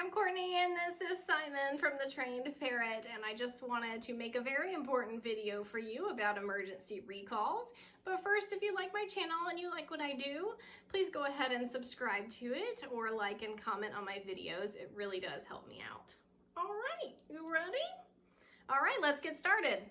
I'm Courtney and this is Simon from the Trained Ferret, and I just wanted to make a very important video for you about emergency recalls. But first, if you like my channel and you like what I do, please go ahead and subscribe to it or like and comment on my videos. It really does help me out. All right, you ready? All right, let's get started.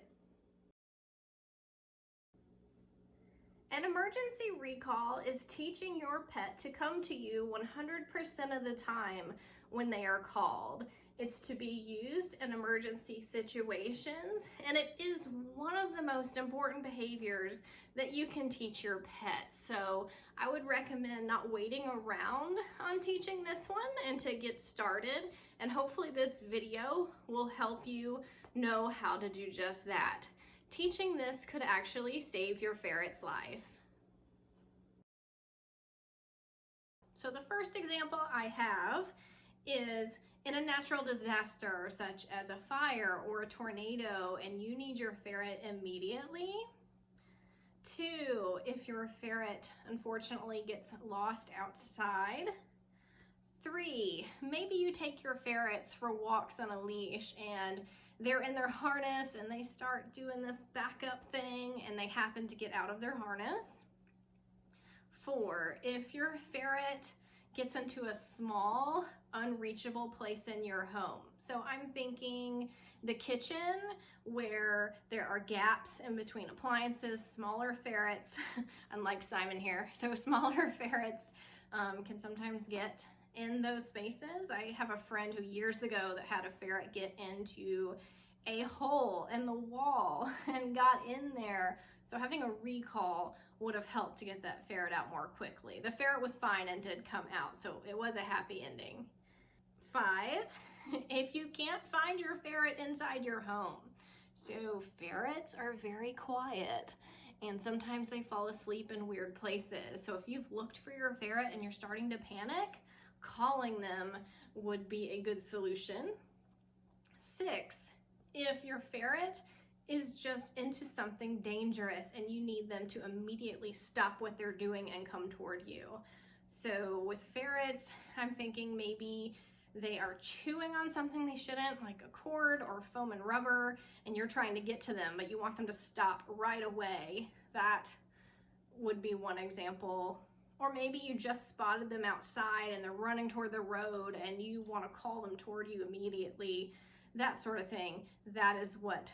An emergency recall is teaching your pet to come to you 100% of the time when they are called. It's to be used in emergency situations, and it is one of the most important behaviors that you can teach your pet. So I would recommend not waiting around on teaching this one and to get started. And hopefully this video will help you know how to do just that. Teaching this could actually save your ferret's life. So the first example I have is in a natural disaster such as a fire or a tornado and you need your ferret immediately. 2, if your ferret unfortunately gets lost outside. 3, maybe you take your ferrets for walks on a leash and they're in their harness and they start doing this backup thing and they happen to get out of their harness. 4, if your ferret gets into a small, unreachable place in your home. So I'm thinking the kitchen where there are gaps in between appliances. Smaller ferrets, unlike Simon here, so smaller ferrets can sometimes get in those spaces. I have a friend who years ago that had a ferret get into a hole in the wall and got in there. So having a recall would have helped to get that ferret out more quickly. The ferret was fine and did come out, so it was a happy ending. 5, if you can't find your ferret inside your home. So ferrets are very quiet and sometimes they fall asleep in weird places. So if you've looked for your ferret and you're starting to panic, calling them would be a good solution. 6, if your ferret is just into something dangerous and you need them to immediately stop what they're doing and come toward you. So with ferrets, I'm thinking maybe they are chewing on something they shouldn't, like a cord or foam and rubber, and you're trying to get to them, but you want them to stop right away. That would be one example. Or maybe you just spotted them outside and they're running toward the road and you want to call them toward you immediately. That sort of thing. That is what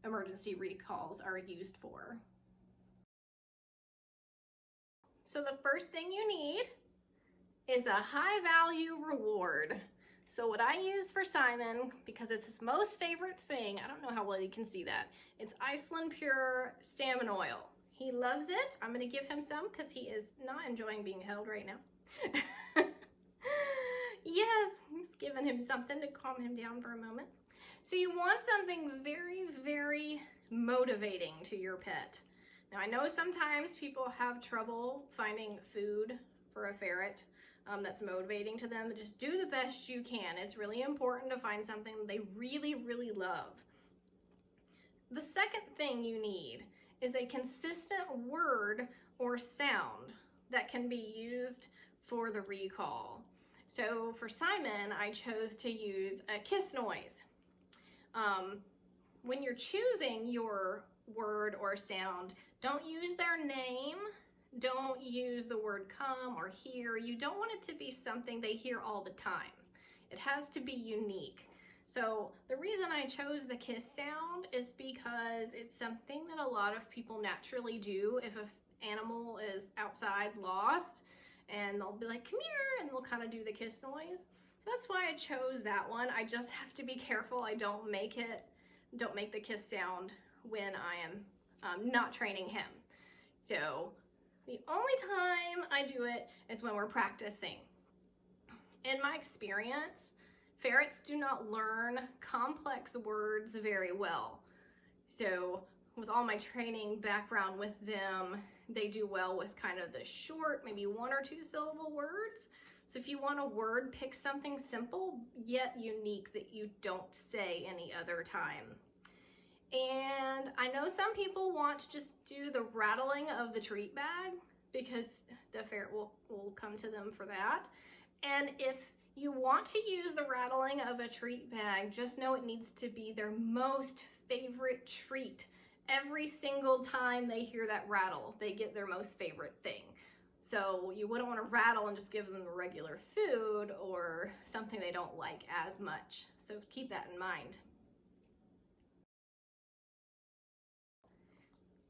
emergency recalls are used for. So the first thing you need is a high value reward. So what I use for Simon, because it's his most favorite thing, I don't know how well you can see that, it's Iceland Pure salmon oil. He loves it. I'm gonna give him some because he is not enjoying being held right now. Yes, just giving him something to calm him down for a moment. So you want something very, very motivating to your pet. Now I know sometimes people have trouble finding food for a ferret that's motivating to them, but just do the best you can. It's really important to find something they really, really love. The second thing you need is a consistent word or sound that can be used for the recall. So for Simon, I chose to use a kiss noise. When you're choosing your word or sound, don't use their name, don't use the word come or hear. You don't want it to be something they hear all the time. It has to be unique. So the reason I chose the kiss sound is because it's something that a lot of people naturally do if an animal is outside lost, and they'll be like, come here, and they'll kind of do the kiss noise. So that's why I chose that one. I just have to be careful I don't make the kiss sound when I am not training him. So the only time I do it is when we're practicing. In my experience, ferrets do not learn complex words very well. So with all my training background with them, they do well with kind of the short, maybe 1 or 2 syllable words. So if you want a word, pick something simple yet unique that you don't say any other time. And I know some people want to just do the rattling of the treat bag because the ferret will come to them for that. And if You want to use the rattling of a treat bag. Just know it needs to be their most favorite treat. Every single time they hear that rattle, they get their most favorite thing. So you wouldn't want to rattle and just give them regular food or something they don't like as much. So keep that in mind.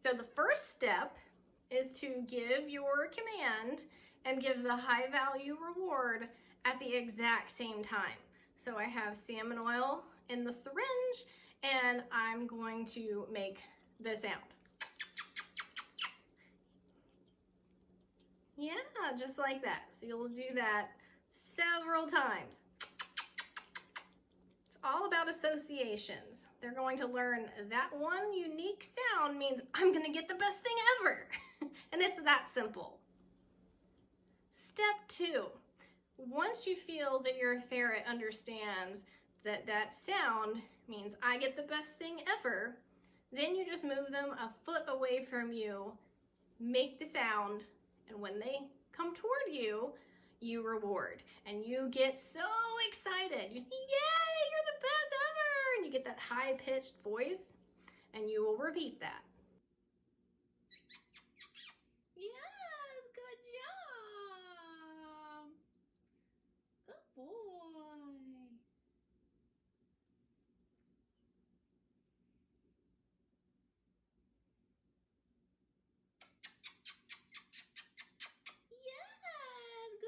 So the first step is to give your command and give the high value reward at the exact same time. So I have salmon oil in the syringe and I'm going to make the sound. Yeah, just like that. So you'll do that several times. It's all about associations. They're going to learn that one unique sound means I'm gonna get the best thing ever. And it's that simple. Step 2. Once you feel that your ferret understands that that sound means I get the best thing ever, then you just move them a foot away from you, make the sound, and when they come toward you, you reward. And you get so excited. You say, yay, you're the best ever! And you get that high-pitched voice, and you will repeat that. Yes, good job! Good boy!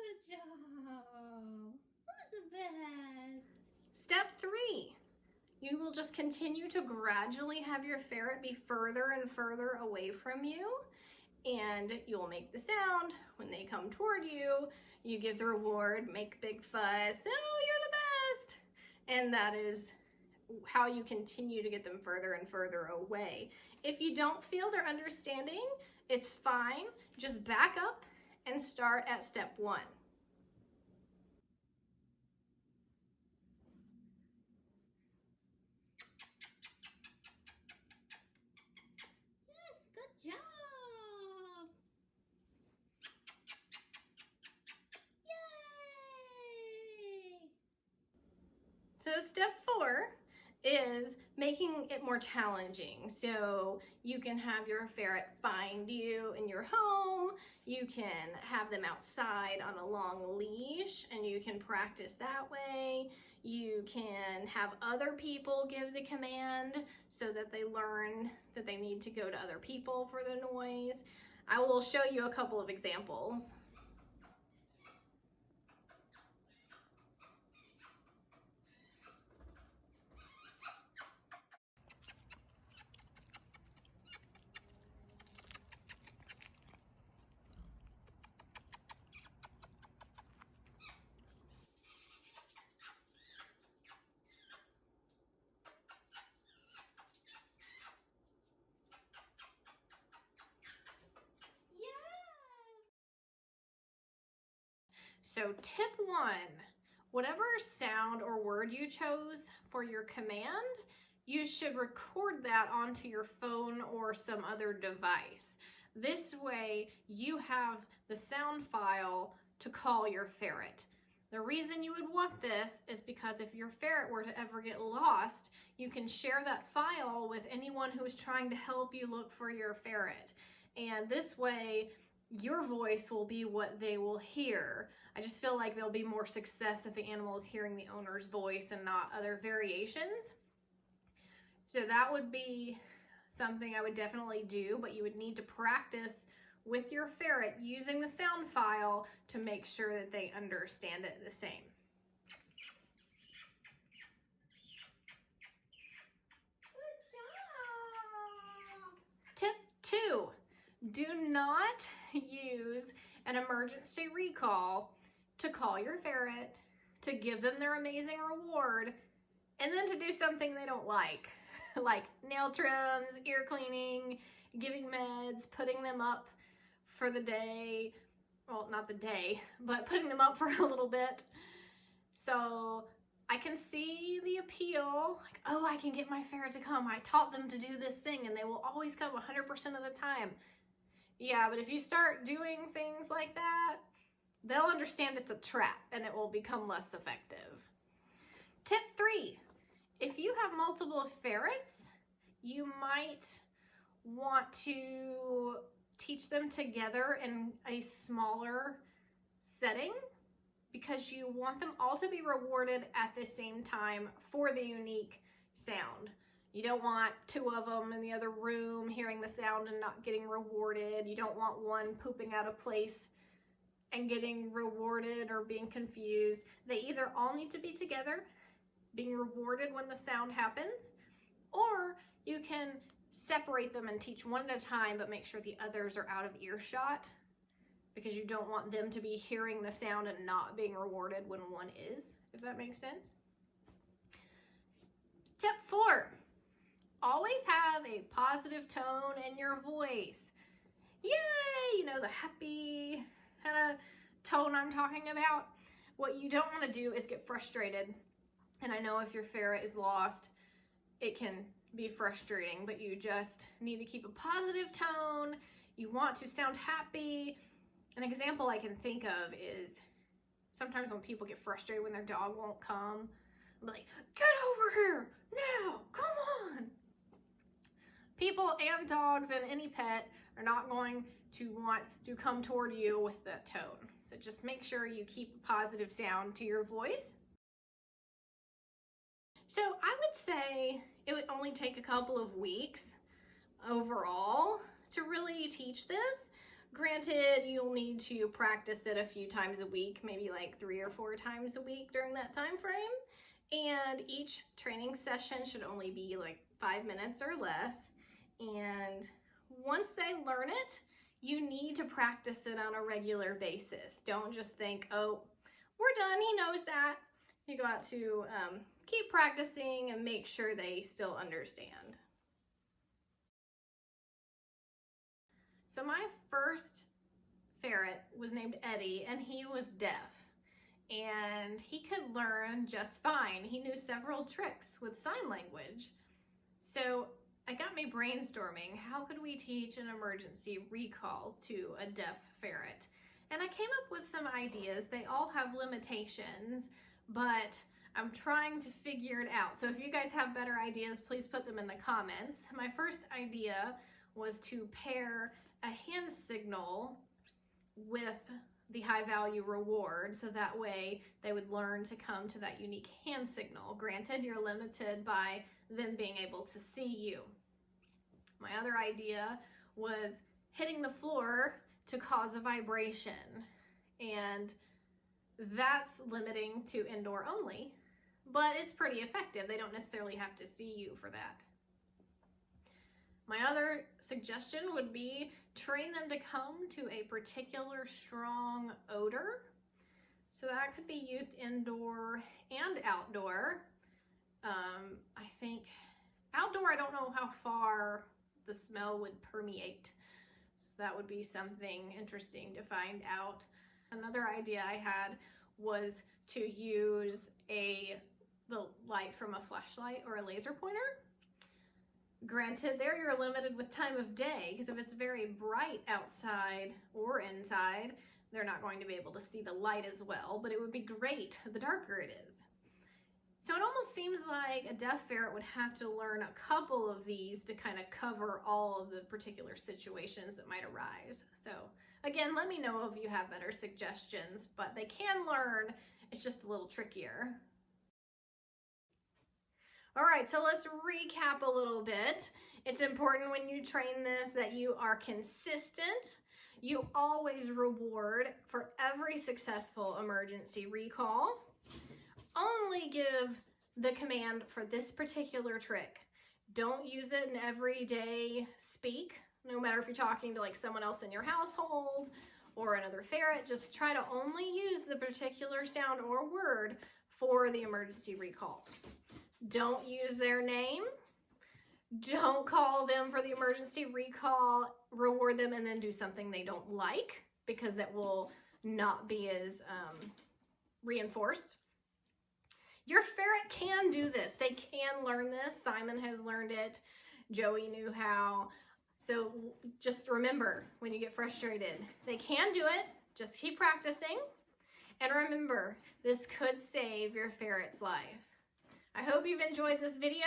Good job. Who's the best? Step 3. You will just continue to gradually have your ferret be further and further away from you, and you'll make the sound. When they come toward you, you give the reward, make big fuss, oh, you're the best. And that is how you continue to get them further and further away. If you don't feel they're understanding, it's fine. Just back up and start at step 1. Yes, good job. Yay! So step 4 is making it more challenging. So you can have your ferret find you in your home, you can have them outside on a long leash and you can practice that way. You can have other people give the command so that they learn that they need to go to other people for the noise. I will show you a couple of examples. So tip 1, whatever sound or word you chose for your command, you should record that onto your phone or some other device. This way you have the sound file to call your ferret. The reason you would want this is because if your ferret were to ever get lost, you can share that file with anyone who is trying to help you look for your ferret. And this way, your voice will be what they will hear. I just feel like there'll be more success if the animal is hearing the owner's voice and not other variations. So that would be something I would definitely do, but you would need to practice with your ferret using the sound file to make sure that they understand it the same. Good job! Tip 2, do not use an emergency recall to call your ferret, to give them their amazing reward, and then to do something they don't like nail trims, ear cleaning, giving meds, putting them up for the day. Well, not the day, but putting them up for a little bit. So I can see the appeal, like, oh, I can get my ferret to come. I taught them to do this thing and they will always come 100% of the time. Yeah, but if you start doing things like that, they'll understand it's a trap and it will become less effective. Tip 3, if you have multiple ferrets, you might want to teach them together in a smaller setting because you want them all to be rewarded at the same time for the unique sound. You don't want 2 of them in the other room hearing the sound and not getting rewarded. You don't want one pooping out of place and getting rewarded or being confused. They either all need to be together, being rewarded when the sound happens, or you can separate them and teach one at a time, but make sure the others are out of earshot because you don't want them to be hearing the sound and not being rewarded when one is, if that makes sense. Tip 4, always have a positive tone in your voice. Yay! You know, the happy kind of tone I'm talking about. What you don't want to do is get frustrated. And I know if your ferret is lost, it can be frustrating, but you just need to keep a positive tone. You want to sound happy. An example I can think of is sometimes when people get frustrated when their dog won't come, I'm like, get over here now, come on. People and dogs and any pet are not going to want to come toward you with that tone. So just make sure you keep a positive sound to your voice. So I would say it would only take a couple of weeks overall to really teach this. Granted, you'll need to practice it a few times a week, maybe like 3 or 4 times a week during that time frame. And each training session should only be like 5 minutes or less. And once they learn it, you need to practice it on a regular basis. Don't just think, oh, we're done, he knows that. You got to keep practicing and make sure they still understand. So my first ferret was named Eddie, and he was deaf. And he could learn just fine. He knew several tricks with sign language. So I got me brainstorming, how could we teach an emergency recall to a deaf ferret? And I came up with some ideas. They all have limitations, but I'm trying to figure it out. So if you guys have better ideas, please put them in the comments. My first idea was to pair a hand signal with the high value reward, so that way they would learn to come to that unique hand signal. Granted, you're limited by them being able to see you. My other idea was hitting the floor to cause a vibration, and that's limiting to indoor only, but it's pretty effective. They don't necessarily have to see you for that. My other suggestion would be train them to come to a particular strong odor. So that could be used indoor and outdoor. I think outdoor, I don't know how far the smell would permeate. So that would be something interesting to find out. Another idea I had was to use the light from a flashlight or a laser pointer. Granted, there you're limited with time of day, because if it's very bright outside or inside, they're not going to be able to see the light as well, but it would be great the darker it is. So it almost seems like a deaf ferret would have to learn a couple of these to kind of cover all of the particular situations that might arise. So again, let me know if you have better suggestions, but they can learn, it's just a little trickier. All right, so let's recap a little bit. It's important when you train this that you are consistent. You always reward for every successful emergency recall. Only give the command for this particular trick. Don't use it in everyday speak, no matter if you're talking to like someone else in your household or another ferret. Just try to only use the particular sound or word for the emergency recall. Don't use their name. Don't call them for the emergency recall, reward them, and then do something they don't like, because that will not be as reinforced. Your ferret can do this. They can learn this. Simon has learned it. Joey knew how. So just remember, when you get frustrated, they can do it. Just keep practicing. And remember, this could save your ferret's life. I hope you've enjoyed this video.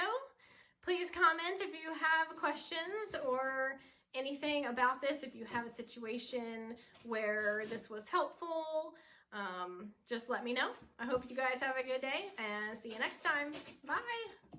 Please comment if you have questions or anything about this, if you have a situation where this was helpful. Just let me know. I hope you guys have a good day and see you next time. Bye.